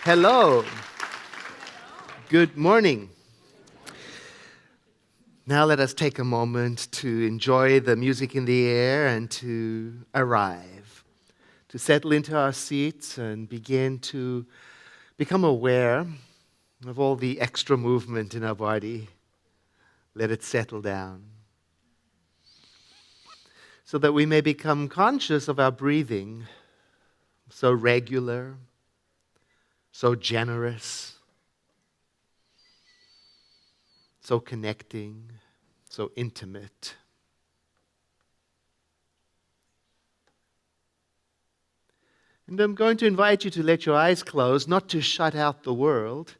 Hello. Good morning. Now let us take a moment to enjoy the music in the air and to arrive, to settle into our seats and begin to become aware of all the extra movement in our body. Let it settle down so that we may become conscious of our breathing, so regular, so generous, so connecting, so intimate. And I'm going to invite you to let your eyes close, not to shut out the world,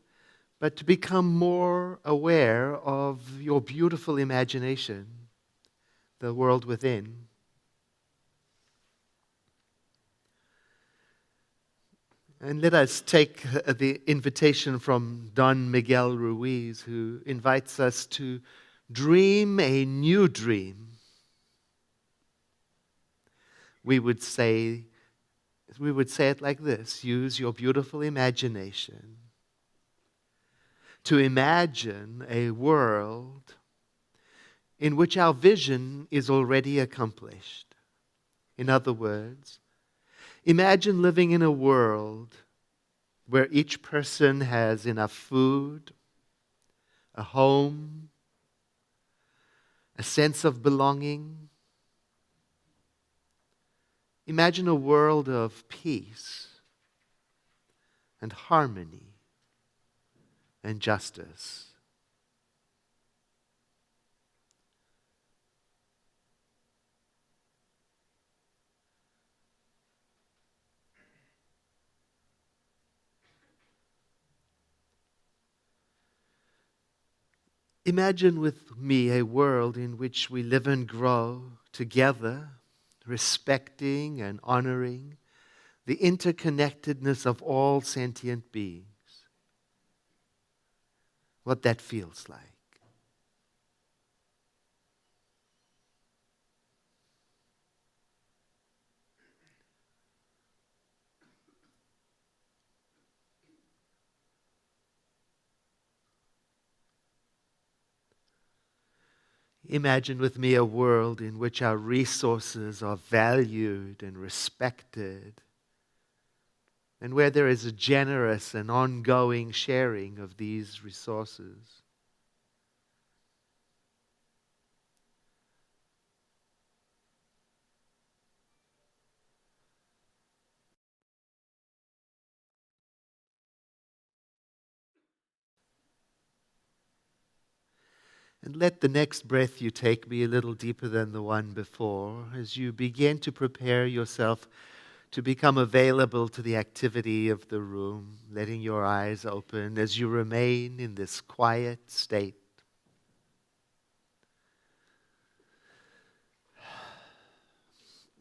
but to become more aware of your beautiful imagination, the world within. And let us take the invitation from Don Miguel Ruiz, who invites us to dream a new dream. We would say it like this: use your beautiful imagination to imagine a world in which our vision is already accomplished. In other words, imagine living in a world where each person has enough food, a home, a sense of belonging. Imagine a world of peace and harmony and justice. Imagine with me a world in which we live and grow together, respecting and honoring the interconnectedness of all sentient beings. What that feels like. Imagine with me a world in which our resources are valued and respected, and where there is a generous and ongoing sharing of these resources. And let the next breath you take be a little deeper than the one before, as you begin to prepare yourself to become available to the activity of the room, letting your eyes open as you remain in this quiet state.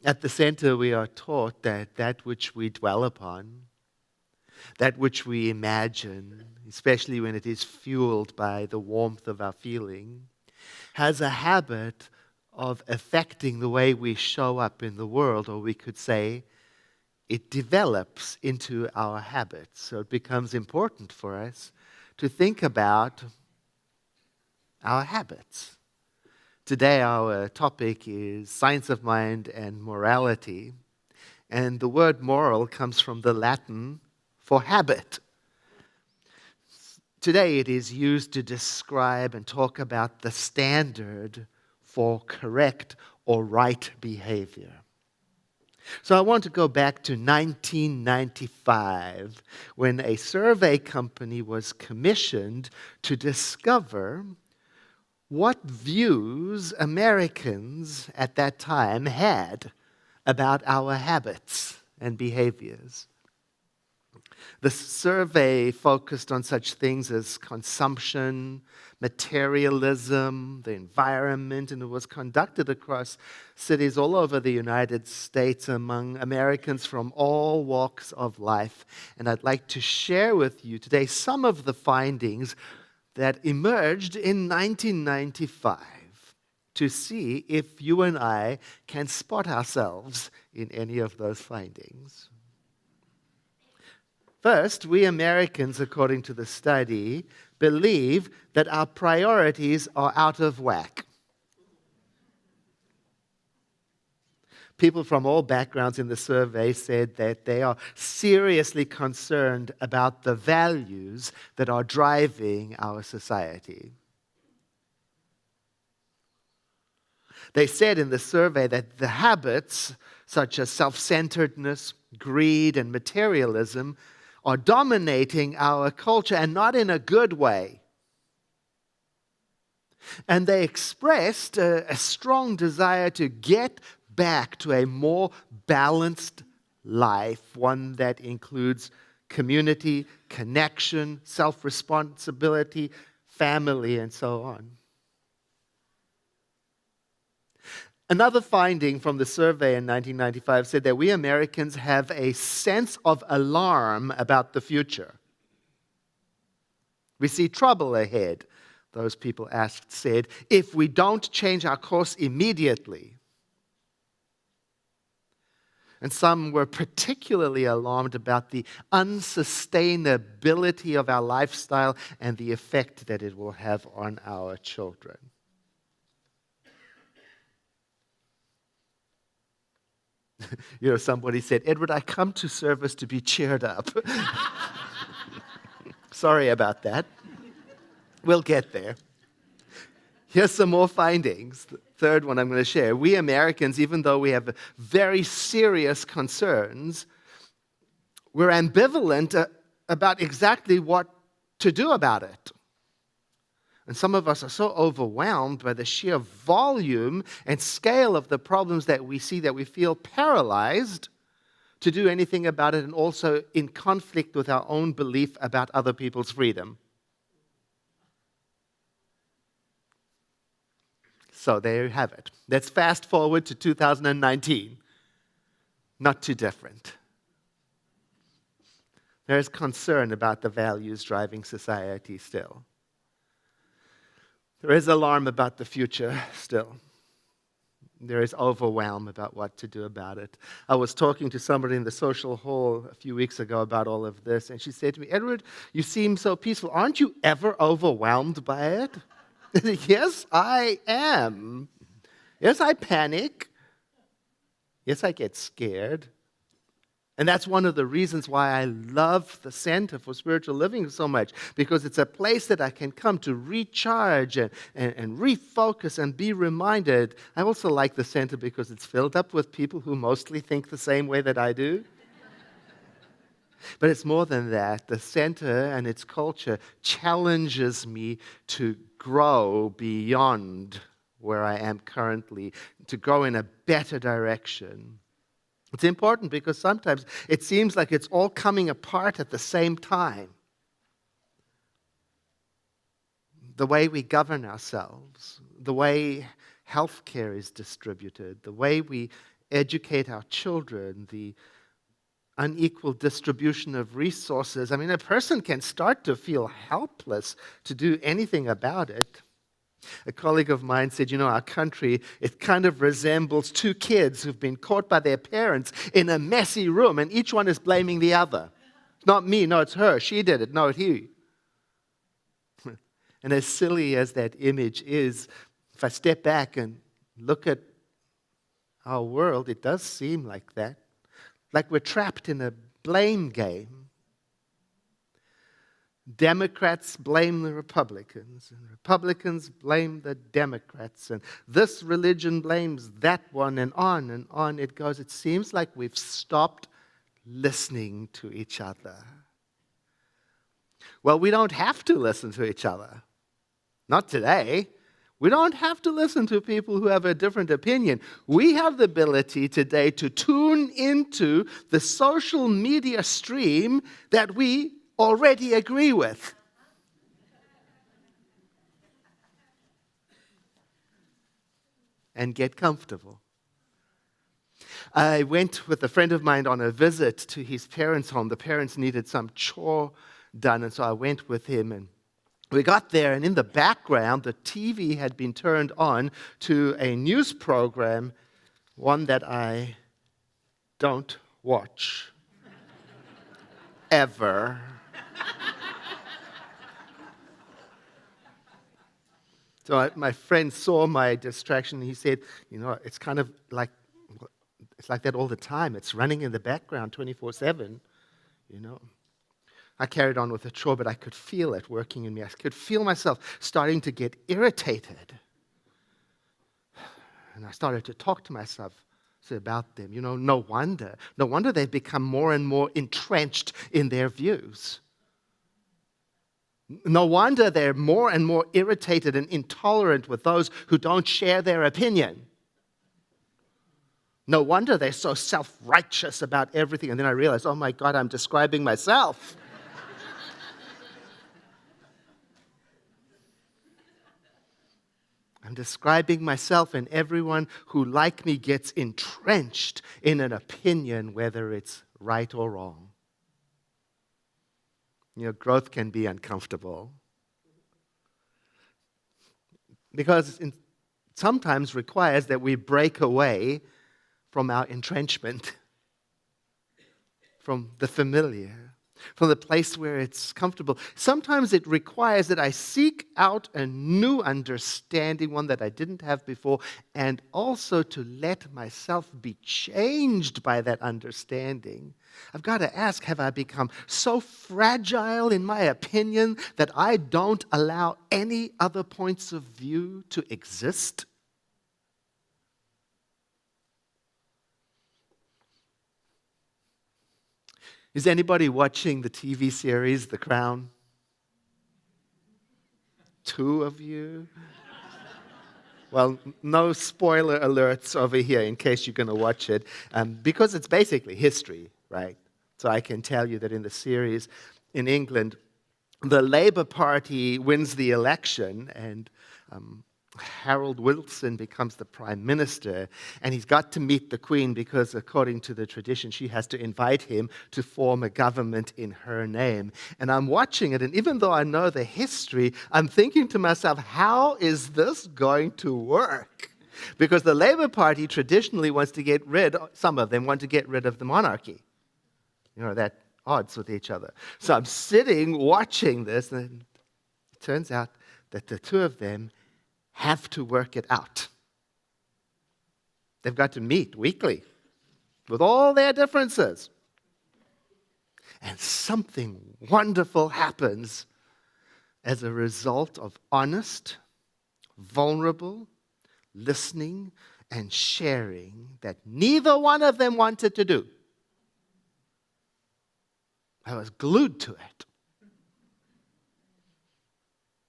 At the center, we are taught that which we dwell upon, that which we imagine, especially when it is fueled by the warmth of our feeling, has a habit of affecting the way we show up in the world, or we could say it develops into our habits. So it becomes important for us to think about our habits. Today our topic is science of mind and morality, and the word moral comes from the Latin for habit. Today it is used to describe and talk about the standard for correct or right behavior. So I want to go back to 1995 when a survey company was commissioned to discover what views Americans at that time had about our habits and behaviors. The survey focused on such things as consumption, materialism, the environment, and it was conducted across cities all over the United States among Americans from all walks of life. And I'd like to share with you today some of the findings that emerged in 1995 to see if you and I can spot ourselves in any of those findings. First, we Americans, according to the study, believe that our priorities are out of whack. People from all backgrounds in the survey said that they are seriously concerned about the values that are driving our society. They said in the survey that the habits, such as self-centeredness, greed, and materialism, are dominating our culture, and not in a good way. And they expressed a strong desire to get back to a more balanced life, one that includes community, connection, self-responsibility, family, and so on. Another finding from the survey in 1995 said that we Americans have a sense of alarm about the future. We see trouble ahead, those people asked said, if we don't change our course immediately. And some were particularly alarmed about the unsustainability of our lifestyle and the effect that it will have on our children. Somebody said, Edward, I come to service to be cheered up. Sorry about that. We'll get there. Here's some more findings. The third one I'm going to share. We Americans, even though we have very serious concerns, we're ambivalent about exactly what to do about it. And some of us are so overwhelmed by the sheer volume and scale of the problems that we see that we feel paralyzed to do anything about it, and also in conflict with our own belief about other people's freedom. So there you have it. Let's fast forward to 2019. Not too different. There is concern about the values driving society still. There is alarm about the future still. There is overwhelm about what to do about it. I was talking to somebody in the social hall a few weeks ago about all of this, and she said to me, Edward, you seem so peaceful. Aren't you ever overwhelmed by it? Yes, I am. Yes, I panic. Yes, I get scared. And that's one of the reasons why I love the Center for Spiritual Living so much, because it's a place that I can come to recharge and refocus and be reminded. I also like the Center because it's filled up with people who mostly think the same way that I do. But it's more than that. The Center and its culture challenges me to grow beyond where I am currently, to go in a better direction. It's important because sometimes it seems like it's all coming apart at the same time. The way we govern ourselves, the way healthcare is distributed, the way we educate our children, the unequal distribution of resources. I mean, a person can start to feel helpless to do anything about it. A colleague of mine said, our country, it kind of resembles two kids who've been caught by their parents in a messy room, and each one is blaming the other. It's not me, no, it's her. She did it, no, it's he. And as silly as that image is, if I step back and look at our world, it does seem like that. Like we're trapped in a blame game. Democrats blame the Republicans, and Republicans blame the Democrats, and this religion blames that one, and on it goes. It seems like we've stopped listening to each other. Well, we don't have to listen to each other. Not today. We don't have to listen to people who have a different opinion. We have the ability today to tune into the social media stream that we already agree with. And get comfortable. I went with a friend of mine on a visit to his parents' home. The parents needed some chore done, and so I went with him, and we got there, and in the background, the TV had been turned on to a news program, one that I don't watch. ever. So my friend saw my distraction. He said, it's kind of like, it's like that all the time. It's running in the background 24/7, I carried on with the chore, but I could feel it working in me. I could feel myself starting to get irritated. And I started to talk to myself about them. No wonder they've become more and more entrenched in their views. No wonder they're more and more irritated and intolerant with those who don't share their opinion. No wonder they're so self-righteous about everything. And then I realized, oh my God, I'm describing myself. I'm describing myself, and everyone who, like me, gets entrenched in an opinion, whether it's right or wrong. Growth can be uncomfortable because it sometimes requires that we break away from our entrenchment, from the familiar, from the place where it's comfortable. Sometimes it requires that I seek out a new understanding, one that I didn't have before, and also to let myself be changed by that understanding. I've got to ask, have I become so fragile in my opinion that I don't allow any other points of view to exist? Is anybody watching the TV series The Crown? 2 of you? Well, no spoiler alerts over here in case you're going to watch it, because it's basically history, right? So I can tell you that in the series in England, the Labour Party wins the election, and Harold Wilson becomes the Prime Minister, and he's got to meet the Queen because, according to the tradition, she has to invite him to form a government in her name. And I'm watching it, and even though I know the history, I'm thinking to myself, how is this going to work? Because the Labour Party traditionally wants to get rid, some of them want to get rid of the monarchy. That odds with each other. So I'm sitting watching this, and it turns out that the 2 of them have to work it out. They've got to meet weekly with all their differences. And something wonderful happens as a result of honest, vulnerable listening and sharing that neither one of them wanted to do. I was glued to it.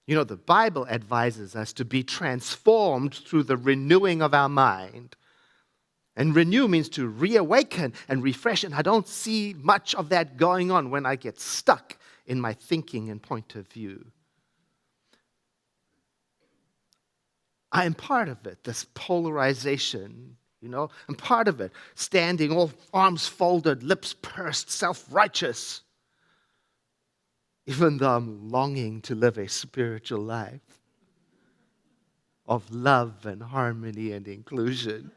The Bible advises us to be transformed through the renewing of our mind. And renew means to reawaken and refresh, and I don't see much of that going on when I get stuck in my thinking and point of view. I am part of it, this polarization, I'm part of it, standing all arms folded, lips pursed, self-righteous. Even though I'm longing to live a spiritual life of love and harmony and inclusion.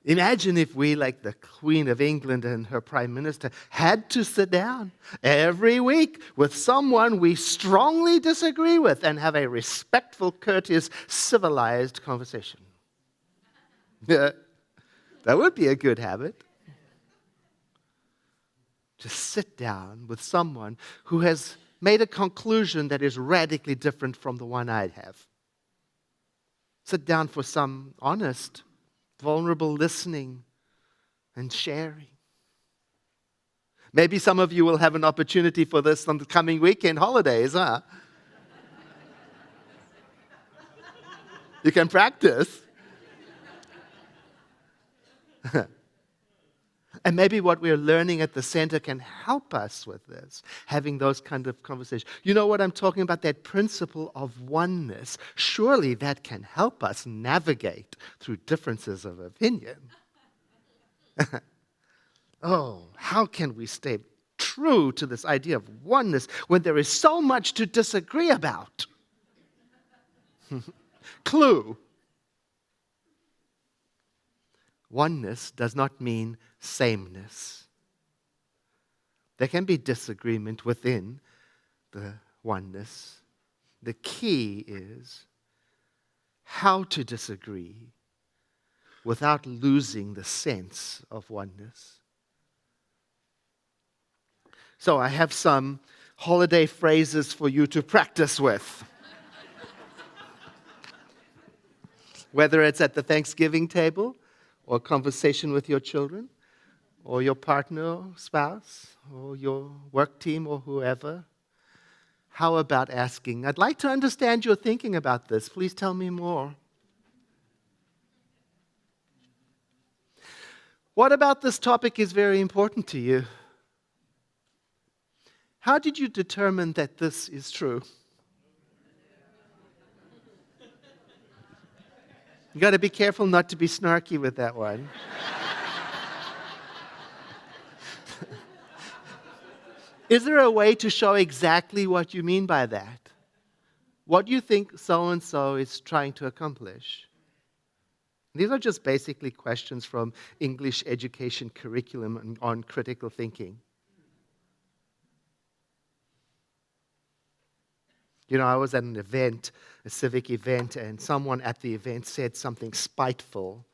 Imagine if we, like the Queen of England and her Prime Minister, had to sit down every week with someone we strongly disagree with and have a respectful, courteous, civilized conversation. That would be a good habit. Just sit down with someone who has made a conclusion that is radically different from the one I have. Sit down for some honest, vulnerable listening and sharing. Maybe some of you will have an opportunity for this on the coming weekend holidays, huh? You can practice. And maybe what we're learning at the center can help us with this, having those kind of conversations. You know what I'm talking about? That principle of oneness. Surely that can help us navigate through differences of opinion. Oh, how can we stay true to this idea of oneness when there is so much to disagree about? Clue. Oneness does not mean sameness. There can be disagreement within the oneness. The key is how to disagree without losing the sense of oneness. So I have some holiday phrases for you to practice with. Whether it's at the Thanksgiving table, or conversation with your children, or your partner or spouse, or your work team, or whoever. How about asking, I'd like to understand your thinking about this. Please tell me more. What about this topic is very important to you? How did you determine that this is true? You got to be careful not to be snarky with that one. Is there a way to show exactly what you mean by that? What do you think so-and-so is trying to accomplish? These are just basically questions from English education curriculum on critical thinking. You know, I was at an event, a civic event, and someone at the event said something spiteful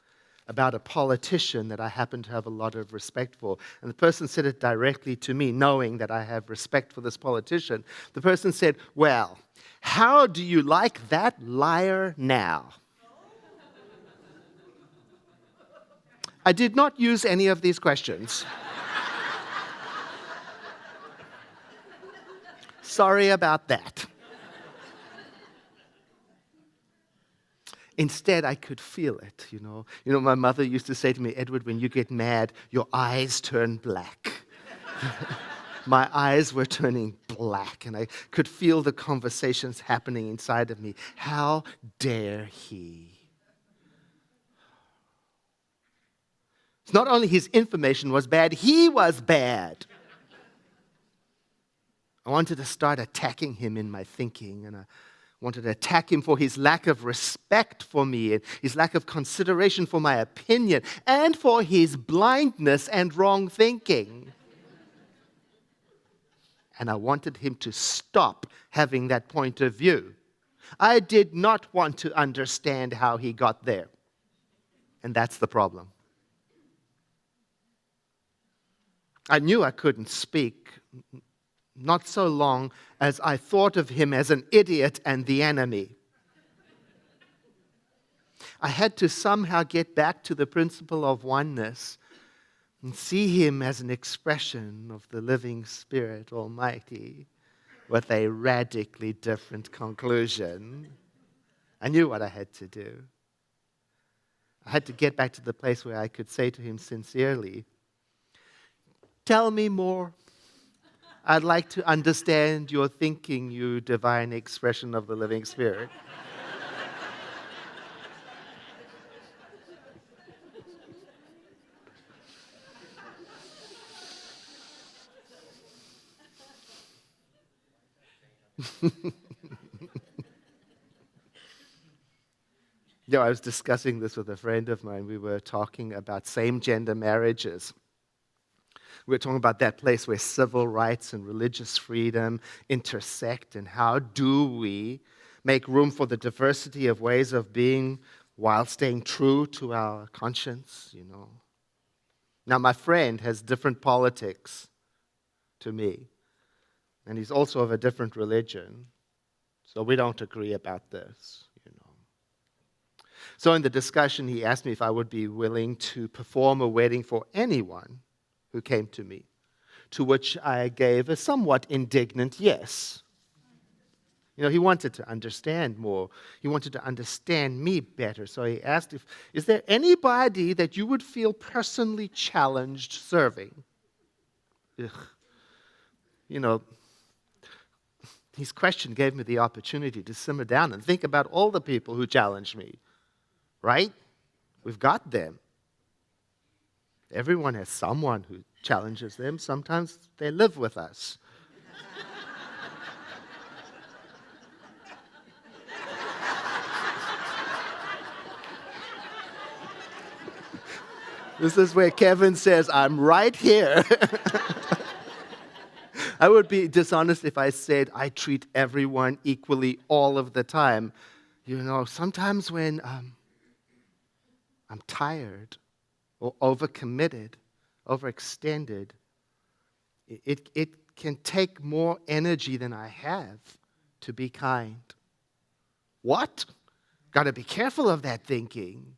about a politician that I happen to have a lot of respect for. And the person said it directly to me, knowing that I have respect for this politician. The person said, well, how do you like that liar now? I did not use any of these questions. Sorry about that. Instead, I could feel it, you know. You know, my mother used to say to me, Edward, when you get mad, your eyes turn black. My eyes were turning black, and I could feel the conversations happening inside of me. How dare he? It's not only his information was bad, he was bad. I wanted to start attacking him in my thinking, and I wanted to attack him for his lack of respect for me and his lack of consideration for my opinion and for his blindness and wrong thinking. And I wanted him to stop having that point of view. I did not want to understand how he got there. And that's the problem. I knew I couldn't speak, not so long as I thought of him as an idiot and the enemy. I had to somehow get back to the principle of oneness and see him as an expression of the living Spirit Almighty with a radically different conclusion. I knew what I had to do. I had to get back to the place where I could say to him sincerely, tell me more. I'd like to understand your thinking, you divine expression of the living Spirit. You know, I was discussing this with a friend of mine. We were talking about same-gender marriages. We're talking about that place where civil rights and religious freedom intersect, and how do we make room for the diversity of ways of being while staying true to our conscience, you know. Now, my friend has different politics to me, and he's also of a different religion, so we don't agree about this, you know. So in the discussion, he asked me if I would be willing to perform a wedding for anyone who came to me, to which I gave a somewhat indignant yes. You know, he wanted to understand more. He wanted to understand me better. So he asked, is there anybody that you would feel personally challenged serving? Ugh. You know, his question gave me the opportunity to simmer down and think about all the people who challenged me. Right? We've got them. Everyone has someone who challenges them. Sometimes they live with us. This is where Kevin says, I'm right here. I would be dishonest if I said I treat everyone equally all of the time. You know, sometimes when I'm tired or overcommitted, overextended, it can take more energy than I have to be kind. What? Got to be careful of that thinking.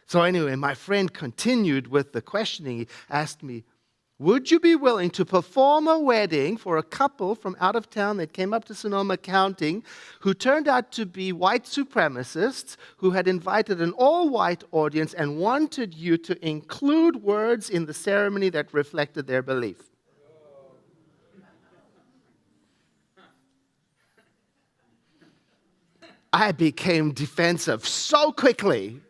So anyway, my friend continued with the questioning. He asked me, would you be willing to perform a wedding for a couple from out of town that came up to Sonoma County who turned out to be white supremacists who had invited an all-white audience and wanted you to include words in the ceremony that reflected their belief? I became defensive so quickly.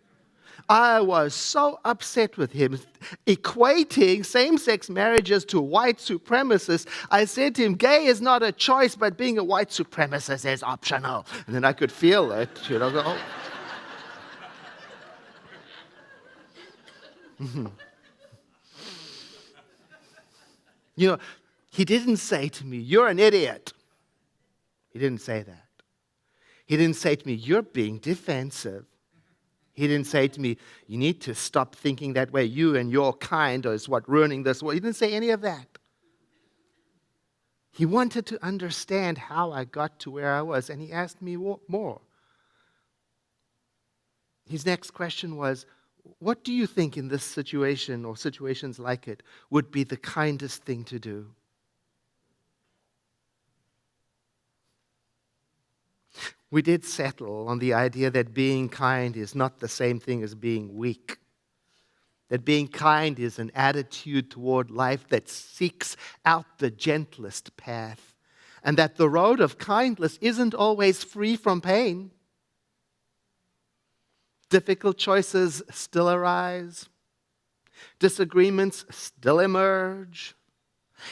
I was so upset with him, equating same-sex marriages to white supremacists. I said to him, gay is not a choice, but being a white supremacist is optional. And then I could feel it, you know, go, oh. You know, he didn't say to me, you're an idiot. He didn't say that. He didn't say to me, you're being defensive. He didn't say to me, you need to stop thinking that way. You and your kind is what ruining this world. He didn't say any of that. He wanted to understand how I got to where I was, and he asked me more. His next question was, what do you think in this situation or situations like it would be the kindest thing to do? We did settle on the idea that being kind is not the same thing as being weak. That being kind is an attitude toward life that seeks out the gentlest path. And that the road of kindness isn't always free from pain. Difficult choices still arise. Disagreements still emerge.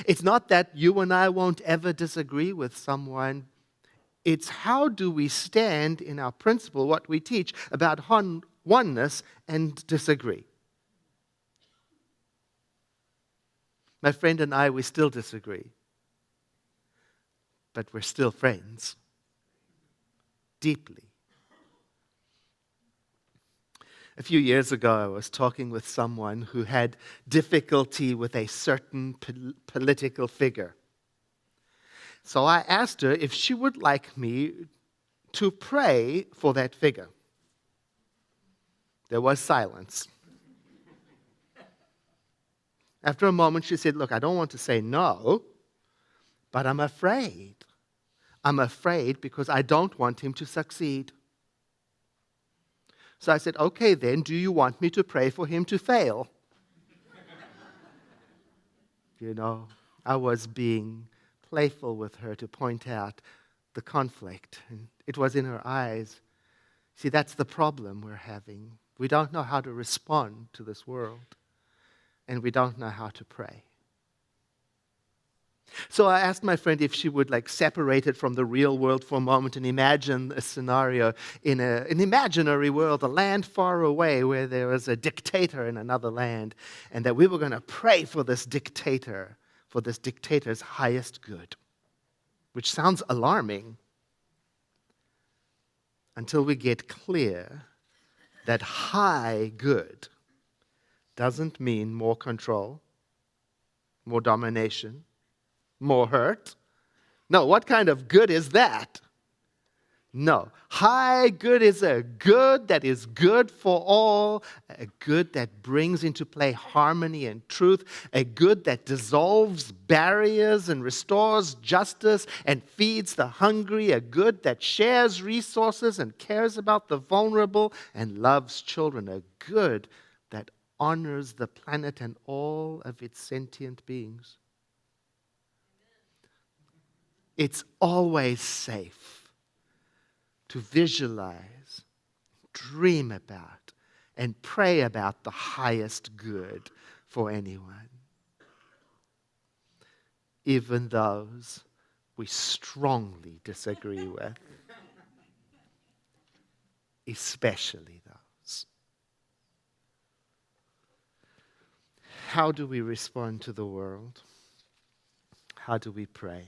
It's not that you and I won't ever disagree with someone. It's how do we stand in our principle, what we teach about oneness and disagree. My friend and I, we still disagree. But we're still friends. Deeply. A few years ago, I was talking with someone who had difficulty with a certain political figure. So I asked her if she would like me to pray for that figure. There was silence. After a moment, she said, look, I don't want to say no, but I'm afraid. I'm afraid because I don't want him to succeed. So I said, okay, then, do you want me to pray for him to fail? You know, I was being playful with her to point out the conflict. And it was in her eyes. See, that's the problem we're having. We don't know how to respond to this world. And we don't know how to pray. So I asked my friend if she would separate it from the real world for a moment and imagine a scenario in an imaginary world, a land far away where there was a dictator in another land, and that we were going to pray for this dictator's highest good, which sounds alarming until we get clear that high good doesn't mean more control, more domination, more hurt. No, what kind of good is that? No, high good is a good that is good for all, a good that brings into play harmony and truth, a good that dissolves barriers and restores justice and feeds the hungry, a good that shares resources and cares about the vulnerable and loves children, a good that honors the planet and all of its sentient beings. It's always safe to visualize, dream about, and pray about the highest good for anyone, even those we strongly disagree with, especially those. How do we respond to the world? How do we pray?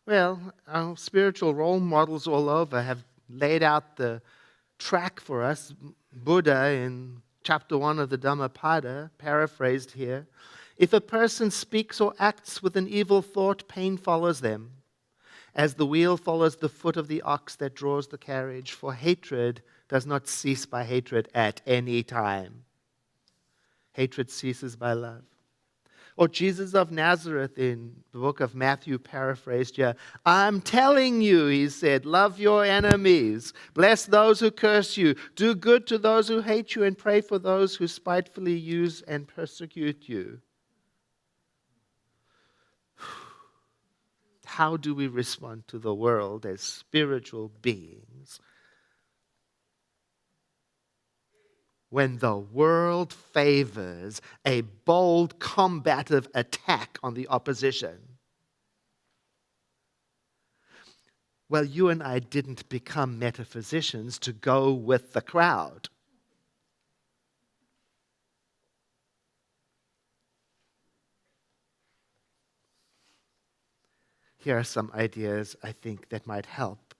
Well, our spiritual role models all over have laid out the track for us. Buddha in chapter 1 of the Dhammapada, paraphrased here, if a person speaks or acts with an evil thought, pain follows them, as the wheel follows the foot of the ox that draws the carriage, for hatred does not cease by hatred at any time. Hatred ceases by love. Or Jesus of Nazareth in the book of Matthew, paraphrased here, I'm telling you, he said, love your enemies, bless those who curse you, do good to those who hate you, and pray for those who spitefully use and persecute you. How do we respond to the world as spiritual beings when the world favors a bold, combative attack on the opposition? Well, you and I didn't become metaphysicians to go with the crowd. Here are some ideas I think that might help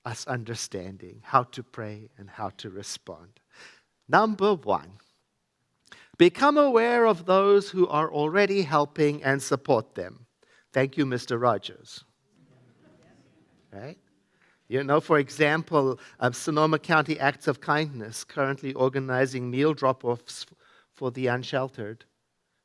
us understanding how to pray and how to respond. Number 1, become aware of those who are already helping and support them. Thank you, Mr. Rogers. Right? You know, for example, Sonoma County Acts of Kindness currently organizing meal drop-offs for the unsheltered.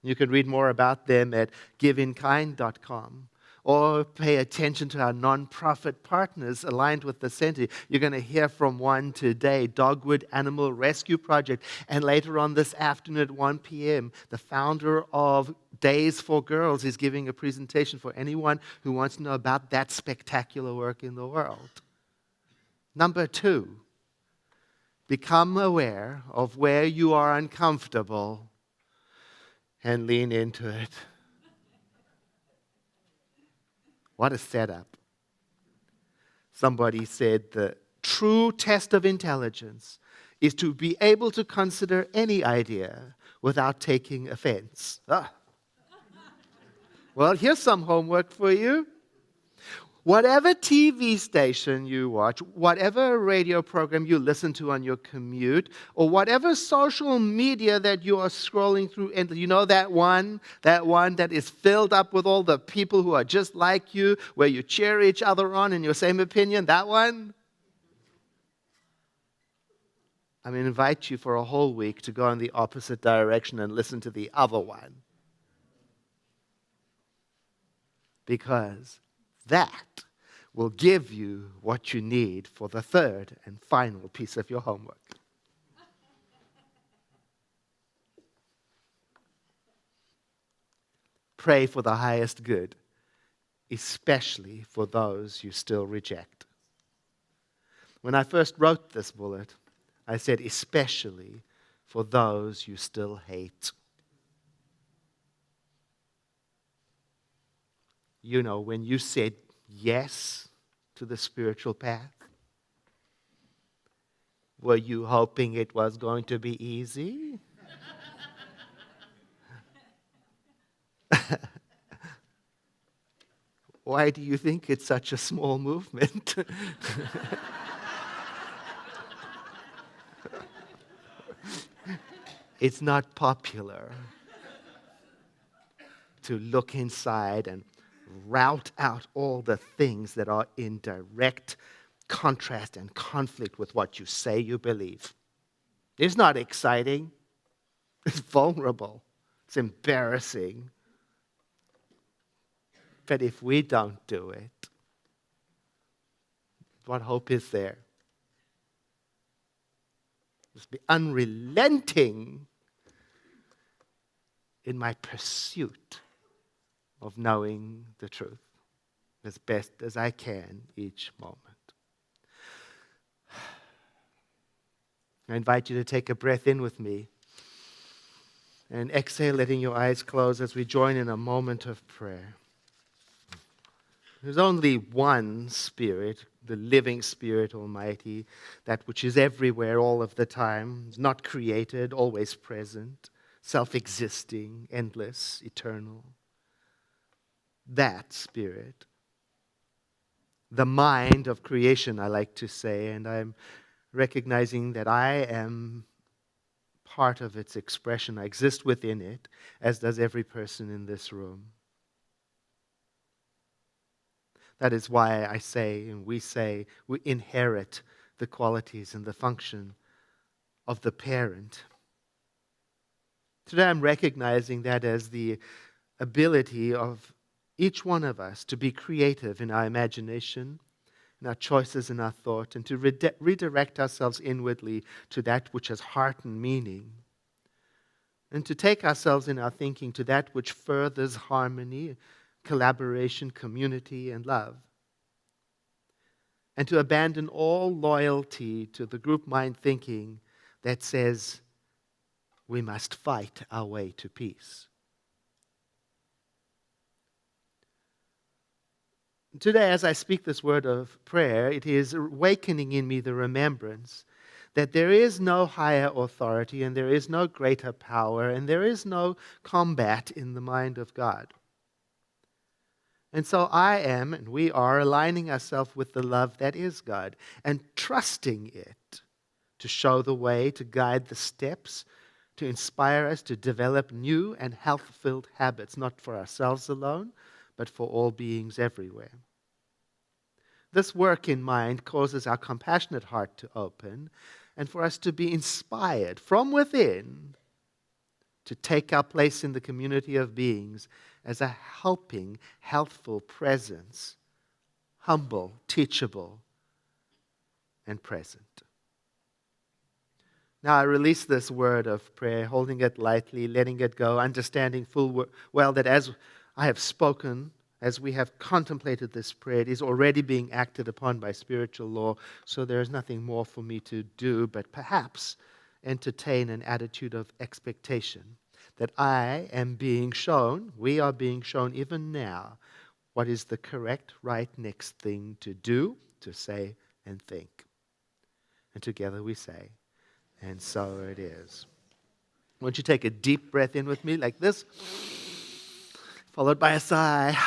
You can read more about them at giveinkind.com. Or pay attention to our nonprofit partners aligned with the center. You're going to hear from one today, Dogwood Animal Rescue Project. And later on this afternoon at 1 p.m., the founder of Days for Girls is giving a presentation for anyone who wants to know about that spectacular work in the world. Number 2, become aware of where you are uncomfortable and lean into it. What a setup. Somebody said the true test of intelligence is to be able to consider any idea without taking offense. Well, here's some homework for you. Whatever TV station you watch, whatever radio program you listen to on your commute, or whatever social media that you are scrolling through, and you know that one that is filled up with all the people who are just like you, where you cheer each other on in your same opinion, that one? I'm going to invite you for a whole week to go in the opposite direction and listen to the other one. Because that will give you what you need for the third and final piece of your homework. Pray for the highest good, especially for those you still reject. When I first wrote this bullet, I said, especially for those you still hate. You know, when you said yes to the spiritual path, were you hoping it was going to be easy? Why do you think it's such a small movement? It's not popular to look inside and rout out all the things that are in direct contrast and conflict with what you say you believe. It's not exciting. It's vulnerable. It's embarrassing. But if we don't do it, what hope is there? Just be unrelenting in my pursuit of knowing the truth as best as I can each moment. I invite you to take a breath in with me and exhale, letting your eyes close as we join in a moment of prayer. There's only one Spirit, the living Spirit Almighty, that which is everywhere all of the time, not created, always present, self-existing, endless, eternal. That Spirit, the mind of creation, I like to say, and I'm recognizing that I am part of its expression. I exist within it, as does every person in this room. That is why I say, and we say, we inherit the qualities and the function of the parent. Today I'm recognizing that as the ability of each one of us to be creative in our imagination, in our choices, in our thought, and to redirect ourselves inwardly to that which has heart and meaning, and to take ourselves in our thinking to that which furthers harmony, collaboration, community, and love, and to abandon all loyalty to the group mind thinking that says we must fight our way to peace. Today, as I speak this word of prayer, it is awakening in me the remembrance that there is no higher authority and there is no greater power and there is no combat in the mind of God. And so I am, and we are, aligning ourselves with the love that is God and trusting it to show the way, to guide the steps, to inspire us to develop new and health-filled habits, not for ourselves alone, but for all beings everywhere. This work in mind causes our compassionate heart to open and for us to be inspired from within to take our place in the community of beings as a helping, healthful presence, humble, teachable, and present. Now I release this word of prayer, holding it lightly, letting it go, understanding full well that as I have spoken, as we have contemplated this prayer, it is already being acted upon by spiritual law, so there is nothing more for me to do but perhaps entertain an attitude of expectation that I am being shown, we are being shown even now, what is the correct, right next thing to do, to say, and think. And together we say, and so it is. Won't you take a deep breath in with me like this, followed by a sigh.